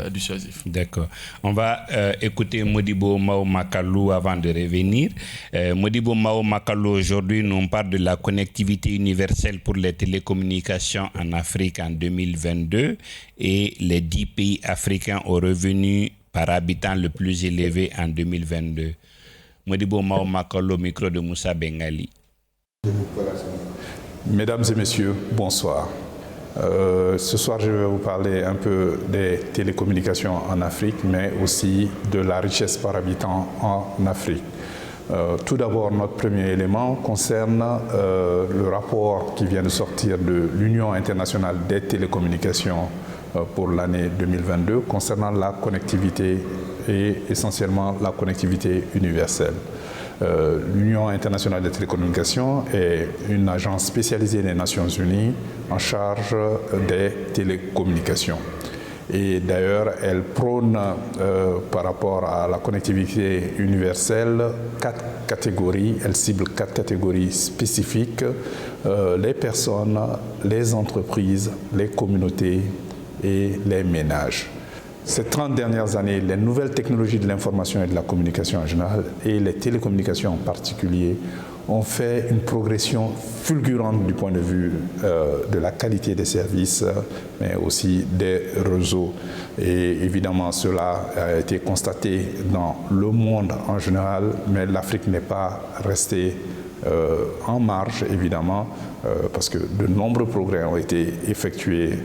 dissuasif. D'accord. On va écouter Modibo Mao Makalou avant de revenir. Modibo Mao Makalou, aujourd'hui, nous parle de la connectivité universelle pour les télécommunications en Afrique en 2022 et les 10 pays africains aux revenus par habitant le plus élevé en 2022. Modibo Mao Makalou, micro de Moussa Bengali. Mesdames et messieurs, bonsoir. Ce soir, je vais vous parler un peu des télécommunications en Afrique, mais aussi de la richesse par habitant en Afrique. Tout d'abord, notre premier élément concerne le rapport qui vient de sortir de l'Union internationale des télécommunications pour l'année 2022 concernant la connectivité et essentiellement la connectivité universelle. L'Union internationale des télécommunications est une agence spécialisée des Nations Unies en charge des télécommunications. Et d'ailleurs, elle prône par rapport à la connectivité universelle 4 catégories. Elle cible 4 catégories spécifiques, les personnes, les entreprises, les communautés et les ménages. Ces 30 dernières années, les nouvelles technologies de l'information et de la communication en général, et les télécommunications en particulier, ont fait une progression fulgurante du point de vue de la qualité des services, mais aussi des réseaux. Et évidemment, cela a été constaté dans le monde en général, mais l'Afrique n'est pas restée en marge, évidemment, parce que de nombreux progrès ont été effectués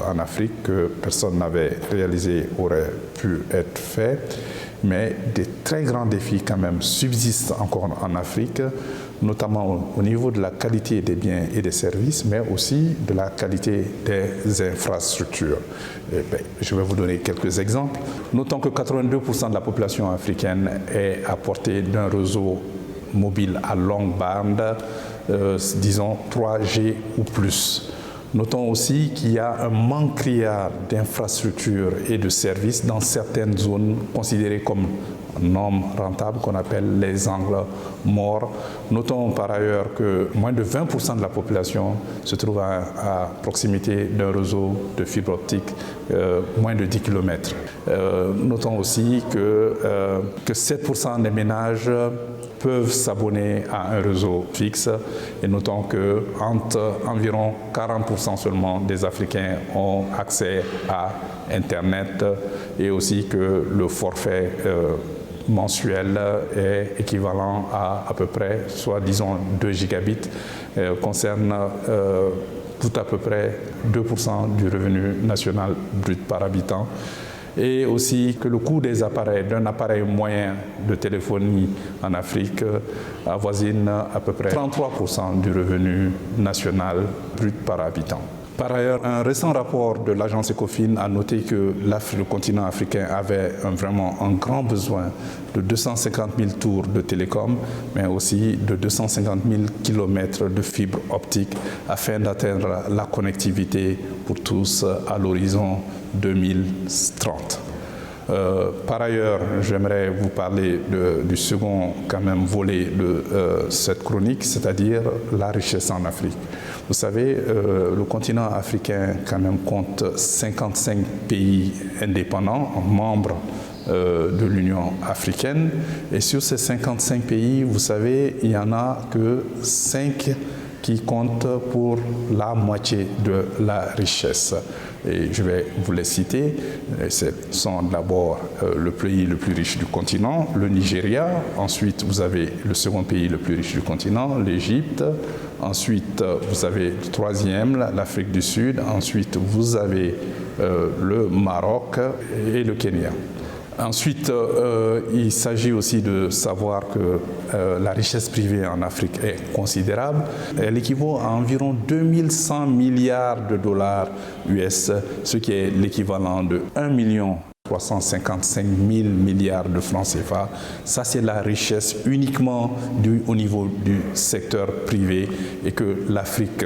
en Afrique que personne n'avait réalisé, auraient pu être faits, mais des très grands défis quand même subsistent encore en Afrique, notamment au niveau de la qualité des biens et des services, mais aussi de la qualité des infrastructures. Je vais vous donner quelques exemples. Notons que 82% de la population africaine est à portée d'un réseau mobile à longue bande disons 3G ou plus. Notons aussi qu'il y a un manque criard d'infrastructures et de services dans certaines zones considérées comme non rentables, qu'on appelle les angles morts. Notons par ailleurs que moins de 20% de la population se trouve à proximité d'un réseau de fibre optique, moins de 10 km. Notons aussi que 7% des ménages peuvent s'abonner à un réseau fixe et notons que environ 40% seulement des Africains ont accès à Internet et aussi que le forfait mensuel est équivalent à peu près, soit disons 2 gigabits, concerne tout à peu près 2% du revenu national brut par habitant. Et aussi que le coût des appareils, d'un appareil moyen de téléphonie en Afrique avoisine à peu près 33% du revenu national brut par habitant. Par ailleurs, un récent rapport de l'agence Ecofin a noté que le continent africain avait vraiment un grand besoin de 250 000 tours de télécom, mais aussi de 250 000 kilomètres de fibres optiques afin d'atteindre la connectivité pour tous à l'horizon 2030. Par ailleurs, j'aimerais vous parler du second volet de cette chronique, c'est-à-dire la richesse en Afrique. Vous savez, le continent africain compte 55 pays indépendants, membres de l'Union africaine. Et sur ces 55 pays, vous savez, il n'y en a que 5 qui comptent pour la moitié de la richesse. Et je vais vous les citer. Ce sont d'abord le pays le plus riche du continent, le Nigeria. Ensuite, vous avez le second pays le plus riche du continent, l'Égypte. Ensuite, vous avez le troisième, l'Afrique du Sud. Ensuite, vous avez le Maroc et le Kenya. Ensuite, il s'agit aussi de savoir que la richesse privée en Afrique est considérable. Elle équivaut à environ 2100 milliards de dollars US, ce qui est l'équivalent de 1 355 000 milliards de francs CFA. Ça, c'est la richesse uniquement au niveau du secteur privé et que l'Afrique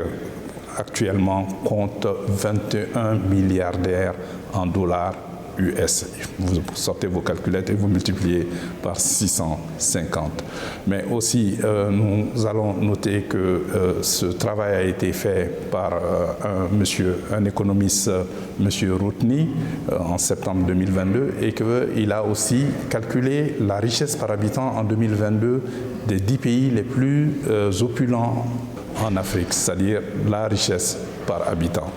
actuellement compte 21 milliardaires en dollars US. Vous sortez vos calculettes et vous multipliez par 650. Mais aussi, nous allons noter que ce travail a été fait par un économiste, M. Routny, en septembre 2022, et qu'il a aussi calculé la richesse par habitant en 2022 des 10 pays les plus opulents en Afrique, c'est-à-dire la richesse par habitant.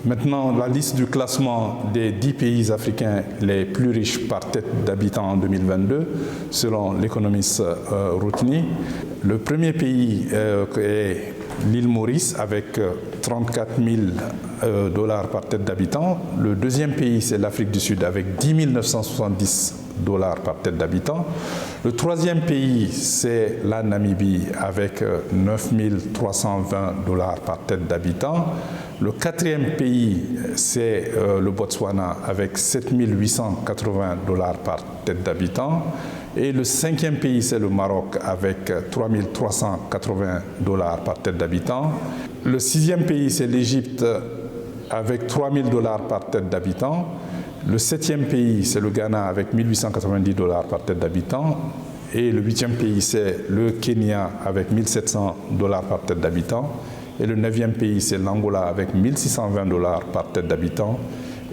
Maintenant, la liste du classement des 10 pays africains les plus riches par tête d'habitants en 2022, selon l'économiste Routny. Le premier pays est l'île Maurice avec 34 000 dollars par tête d'habitant. Le deuxième pays, c'est l'Afrique du Sud avec 10 970 dollars par tête d'habitant. Le troisième pays, c'est la Namibie avec 9 320 dollars par tête d'habitant. Le quatrième pays, c'est le Botswana avec 7 880 dollars par tête d'habitant. Et le cinquième pays, c'est le Maroc avec 3 380 dollars par tête d'habitant. Le sixième pays, c'est l'Égypte avec 3 000 dollars par tête d'habitant. Le septième pays, c'est le Ghana avec 1 890 dollars par tête d'habitant. Et le huitième pays, c'est le Kenya avec 1 700 dollars par tête d'habitant. Et le neuvième pays, c'est l'Angola avec 1 620 dollars par tête d'habitant.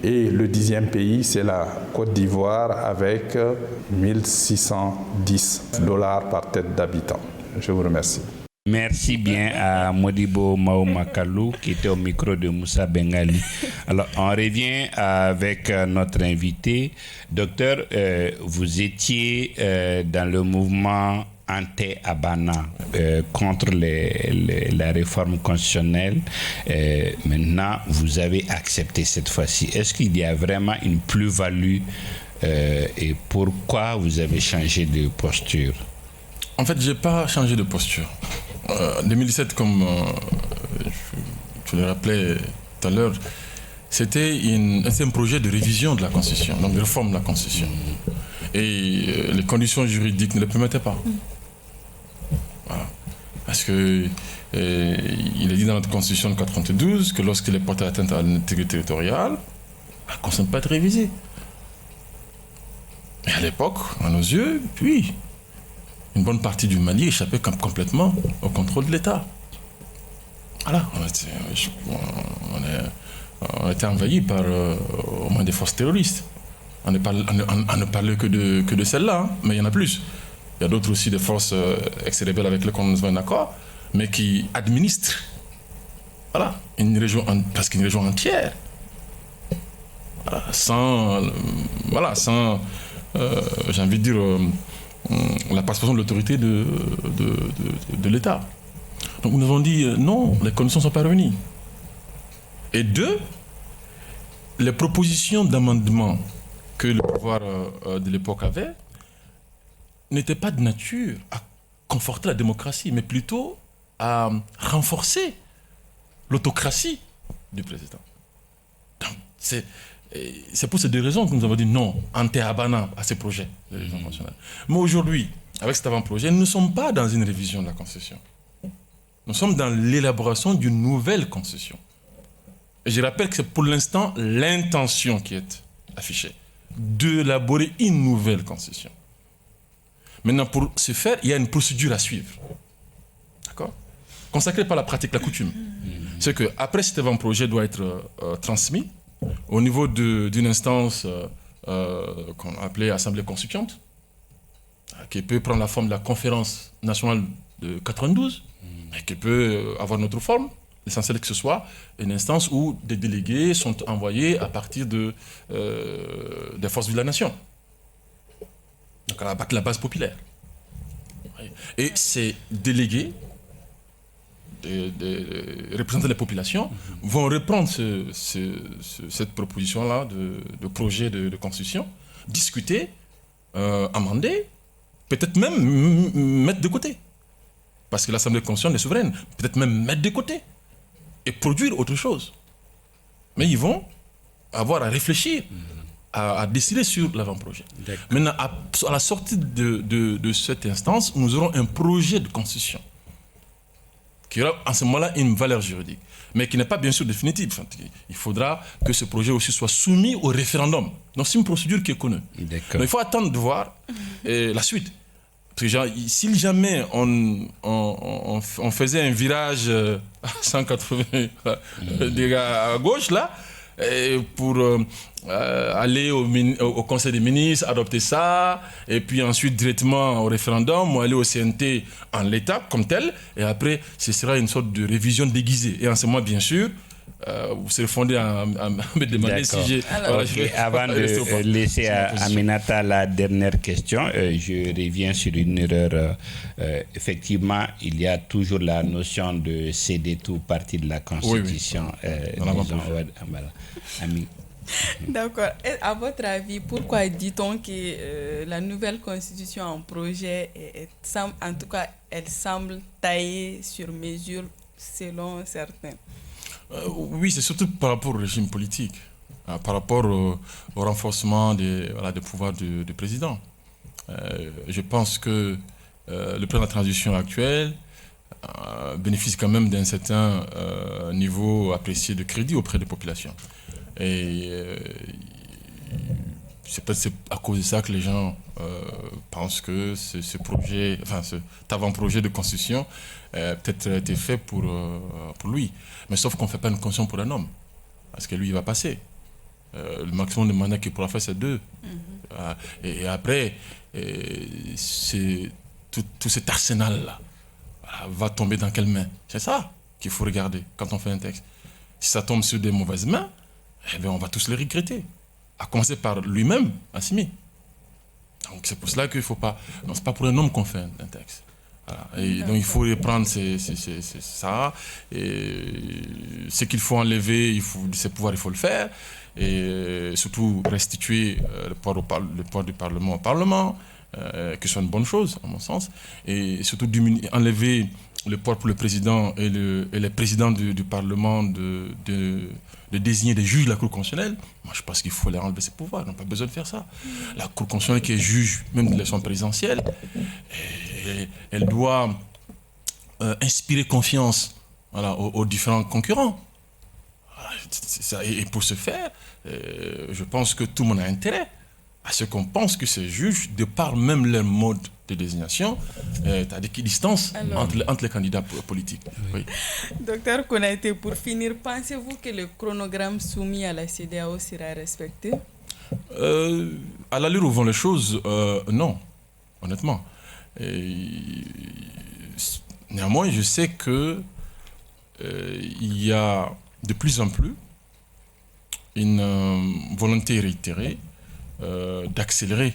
Et le 10e pays, c'est la Côte d'Ivoire avec 1 610 dollars par tête d'habitant. Je vous remercie. Merci bien à Modibo Maoumakalou qui était au micro de Moussa Bengali. Alors, on revient avec notre invité. Docteur, vous étiez dans le mouvement Ante-Abana contre la réforme constitutionnelle. Maintenant, vous avez accepté cette fois-ci. Est-ce qu'il y a vraiment une plus-value et pourquoi vous avez changé de posture? En fait, je n'ai pas changé de posture. En 2017, comme je le rappelais tout à l'heure, c'était un projet de révision de la Constitution, donc de réforme de la Constitution. Et les conditions juridiques ne le permettaient pas. Voilà. Parce que il est dit dans notre constitution de 92 que lorsqu'il est porté atteinte à l'intégrité territoriale, la constitution ne peut pas être révisée. Mais à l'époque, à nos yeux, oui, une bonne partie du Mali échappait complètement au contrôle de l'État. Voilà, on était envahi par au moins des forces terroristes. On ne parlait que de celles-là, hein, mais il y en a plus. Il y a d'autres aussi, des forces ex-rebelles avec lesquelles on a un accord, mais qui administrent, voilà, une région, presque une région entière, voilà, sans j'ai envie de dire, la participation de l'autorité de l'État. Donc nous avons dit non, les conditions ne sont pas réunies. Et deux, les propositions d'amendement que le pouvoir de l'époque avait n'étaient pas de nature à conforter la démocratie, mais plutôt à renforcer l'autocratie du président. Donc, c'est pour ces deux raisons que nous avons dit non, anti-abana à ces projets de révision constitutionnelle. Mais aujourd'hui, avec cet avant-projet, nous ne sommes pas dans une révision de la Constitution. Nous sommes dans l'élaboration d'une nouvelle Constitution. Et je rappelle que c'est pour l'instant l'intention qui est affichée, d'élaborer une nouvelle Constitution. Maintenant, pour ce faire, il y a une procédure à suivre. D'accord ? Consacrée par la pratique, la coutume. C'est qu'après cet avant-projet doit être transmis au niveau d'une instance qu'on appelait Assemblée constituante, qui peut prendre la forme de la Conférence nationale de 92, et qui peut avoir une autre forme. L'essentiel est que ce soit une instance où des délégués sont envoyés à partir des forces de la nation. Donc à la base populaire. Et ces délégués, des représentants des populations, vont reprendre cette proposition-là de projet de constitution, discuter, amender, peut-être même mettre de côté. Parce que l'Assemblée constitutionnelle est souveraine, peut-être même mettre de côté et produire autre chose. Mais ils vont avoir à réfléchir, à décider sur l'avant-projet. Maintenant, à la sortie de cette instance, nous aurons un projet de constitution qui aura en ce moment-là une valeur juridique, mais qui n'est pas bien sûr définitive. Il faudra que ce projet aussi soit soumis au référendum. Donc c'est une procédure qui est connue. Mais il faut attendre de voir la suite. Parce que si jamais on faisait un virage à 180 degrés à gauche, là, pour aller au Conseil des ministres, adopter ça, et puis ensuite directement au référendum, ou aller au CNT en l'état comme tel, et après, ce sera une sorte de révision déguisée. Et en ce moment, bien sûr, vous serez fondé à me demander si j'ai... Avant de laisser à Aminata la dernière question, je reviens sur une erreur. Effectivement, il y a toujours la notion de céder tout partie de la Constitution. D'accord. Et à votre avis, pourquoi dit-on que la nouvelle Constitution en projet, en tout cas, elle semble taillée sur mesure selon certains? Oui, c'est surtout par rapport au régime politique, par rapport au renforcement des pouvoirs du président. Je pense que le plan de la transition actuel bénéficie quand même d'un certain niveau apprécié de crédit auprès des populations. Et c'est peut-être à cause de ça que les gens pensent que cet avant-projet de constitution peut-être été fait pour lui. Mais sauf qu'on ne fait pas une constitution pour un homme. Parce que lui, il va passer. Le maximum de mandats qu'il pourra faire, c'est 2. Et après, tout cet arsenal-là va tomber dans quelles mains? C'est ça qu'il faut regarder quand on fait un texte. Si ça tombe sur des mauvaises mains, eh bien, on va tous les regretter. À commencer par lui-même, Assimi. Donc c'est pour cela qu'il ne faut pas... Non, c'est pas pour un homme qu'on fait un texte. Voilà. Et donc il faut reprendre ça. Et ce qu'il faut enlever, ses pouvoirs, il faut le faire. Et surtout restituer le pouvoir du Parlement au Parlement, que ce soit une bonne chose, à mon sens. Et surtout enlever le pouvoir pour le président et les présidents du Parlement de désigner des juges de la Cour constitutionnelle. Moi, je pense qu'il faut leur enlever ces pouvoirs. Ils n'ont pas besoin de faire ça. La Cour constitutionnelle, qui est juge même de l'élection présidentielle, elle doit inspirer confiance aux différents concurrents. Et pour ce faire, je pense que tout le monde a intérêt à ce qu'on pense que ces juges, de par même leur mode de désignation, à des distances entre les candidats politiques. Oui. Docteur Konaté, pour finir, pensez-vous que le chronogramme soumis à la CEDEAO sera respecté? À l'allure où vont les choses, non, honnêtement. Néanmoins, je sais que il y a de plus en plus une volonté réitérée d'accélérer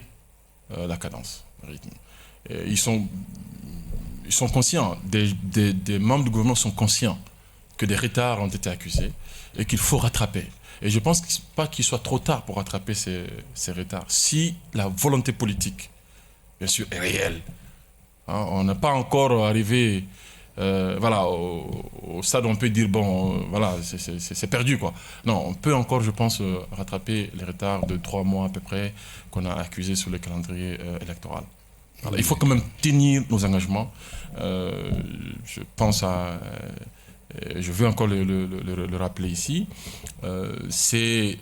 la cadence, le rythme. Ils sont conscients, des membres du gouvernement sont conscients que des retards ont été accusés et qu'il faut rattraper. Et je pense pas qu'il soit trop tard pour rattraper ces retards. Si la volonté politique, bien sûr, est réelle, hein, on n'a pas encore arrivé au stade où on peut dire, bon, voilà, c'est perdu, quoi. Non, on peut encore, je pense, rattraper les retards de 3 mois à peu près qu'on a accusés sur le calendrier électoral. Voilà, il faut quand même tenir nos engagements. Je pense je veux encore le rappeler ici, c'est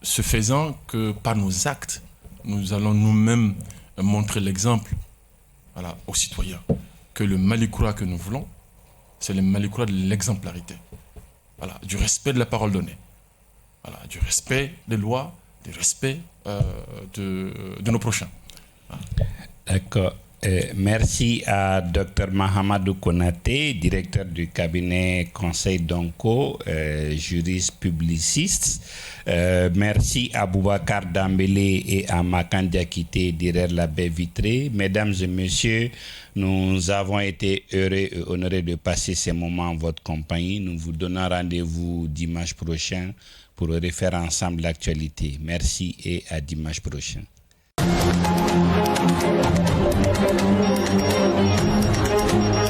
ce faisant que par nos actes, nous allons nous-mêmes montrer l'exemple aux citoyens. Que le Mali-Koura que nous voulons, c'est le Mali-Koura de l'exemplarité, du respect de la parole donnée, du respect des lois, du respect de nos prochains. D'accord. Merci à Dr Mahamadou Konaté, directeur du cabinet Conseil Donko, juriste publiciste. Merci à Boubacar Dambélé et à Makan Diakité derrière la baie vitrée. Mesdames et messieurs, nous avons été heureux et honorés de passer ces moments en votre compagnie. Nous vous donnons rendez-vous dimanche prochain pour refaire ensemble l'actualité. Merci et à dimanche prochain. Thank you.